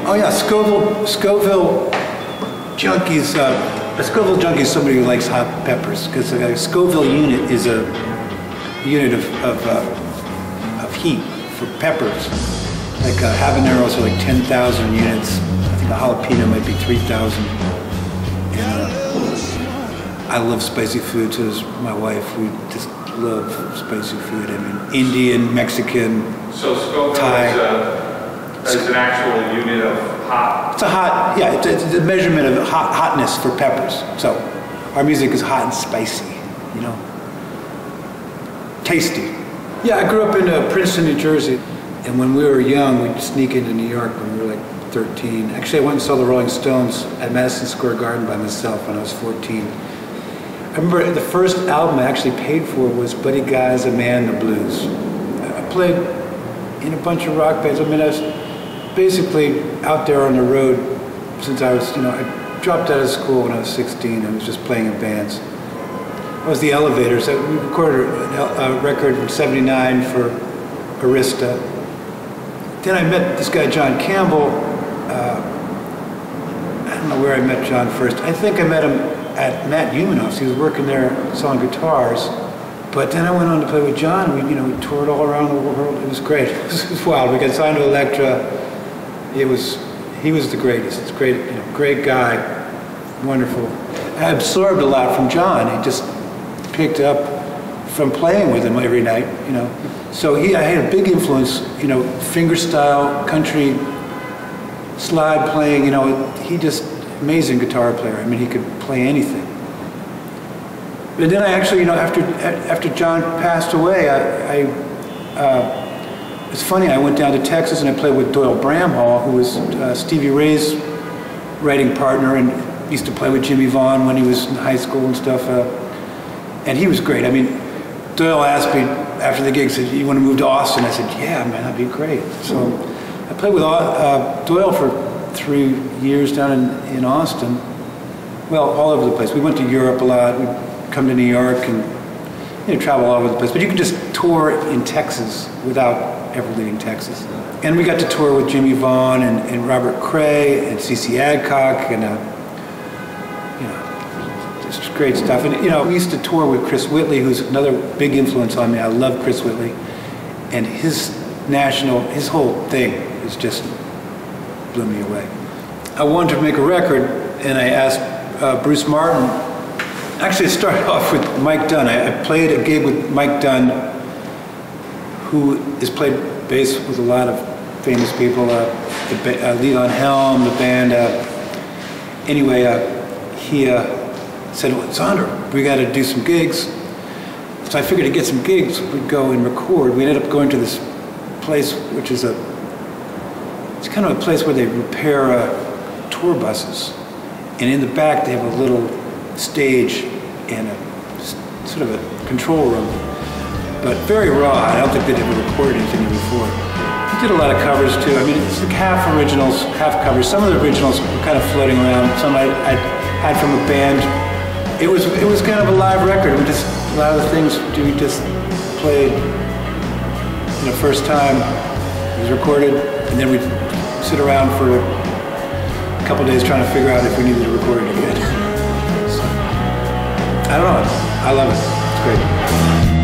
Oh yeah, Scoville junkies. A Scoville junkie is somebody who likes hot peppers, because a Scoville unit is a unit of heat for peppers. Like habaneros are like 10,000 units. I think a jalapeno might be 3,000. And I love spicy food, so does my wife. We just love spicy food. I mean, Indian, Mexican, so Scoville Thai. is an actual unit of hot. It's a hot, yeah, it's a measurement of hotness for peppers. So our music is hot and spicy, you know, tasty. Yeah, I grew up in Princeton, New Jersey, and when we were young, we'd sneak into New York when we were like 13. Actually, I went and saw the Rolling Stones at Madison Square Garden by myself when I was 14. I remember the first album I actually paid for was Buddy Guy's A Man in the Blues. I played in a bunch of rock bands. I mean, I was basically out there on the road since I was, you know, I dropped out of school when I was 16 and was just playing in bands. I was the Elevators. We recorded a record in '79 for Arista. Then I met this guy, John Campbell. I don't know where I met John first. I think I met him at Matt Humanoff's. He was working there selling guitars. But then I went on to play with John. We toured all around the world. It was great. It was wild. We got signed to Elektra. He was the greatest. It's great, you know, great guy, wonderful. I absorbed a lot from John. He just picked up from playing with him every night, you know. So I had a big influence, you know, fingerstyle, country, slide playing, you know. He just amazing guitar player. I mean, he could play anything. But then I actually, you know, after John passed away, it's funny, I went down to Texas and I played with Doyle Bramhall, who was Stevie Ray's writing partner and used to play with Jimmy Vaughn when he was in high school and stuff. And he was great. I mean, Doyle asked me after the gig, said, "You want to move to Austin?" I said, "Yeah, man, that'd be great." So I played with Doyle for 3 years down in Austin. Well, all over the place. We went to Europe a lot. We'd come to New York and, you know, travel all over the place. But you can just tour in Texas without ever leaving Texas. And we got to tour with Jimmy Vaughn and Robert Cray and C.C. Adcock and, you know, just great stuff. And, you know, we used to tour with Chris Whitley, who's another big influence on me. I love Chris Whitley. And his whole thing is just blew me away. I wanted to make a record, and I asked Bruce Martin. Actually, it started off with Mike Dunn. I played a gig with Mike Dunn, who has played bass with a lot of famous people, Leon Helm, the band. Anyway, he said, "Well, Zonder, we got to do some gigs." So I figured to get some gigs, we'd go and record. We ended up going to this place, which is it's kind of a place where they repair tour buses. And in the back, they have a little stage and sort of a control room, but very raw. I don't think they'd ever recorded anything there before. We did a lot of covers too. I mean, it's like half originals, half covers. Some of the originals were kind of floating around. Some I had from a band. It was kind of a live record. A lot of the things we just played, you know, first time. It was recorded, and then we'd sit around for a couple days trying to figure out if we needed to record it again. So, I don't know. I love it. It's great.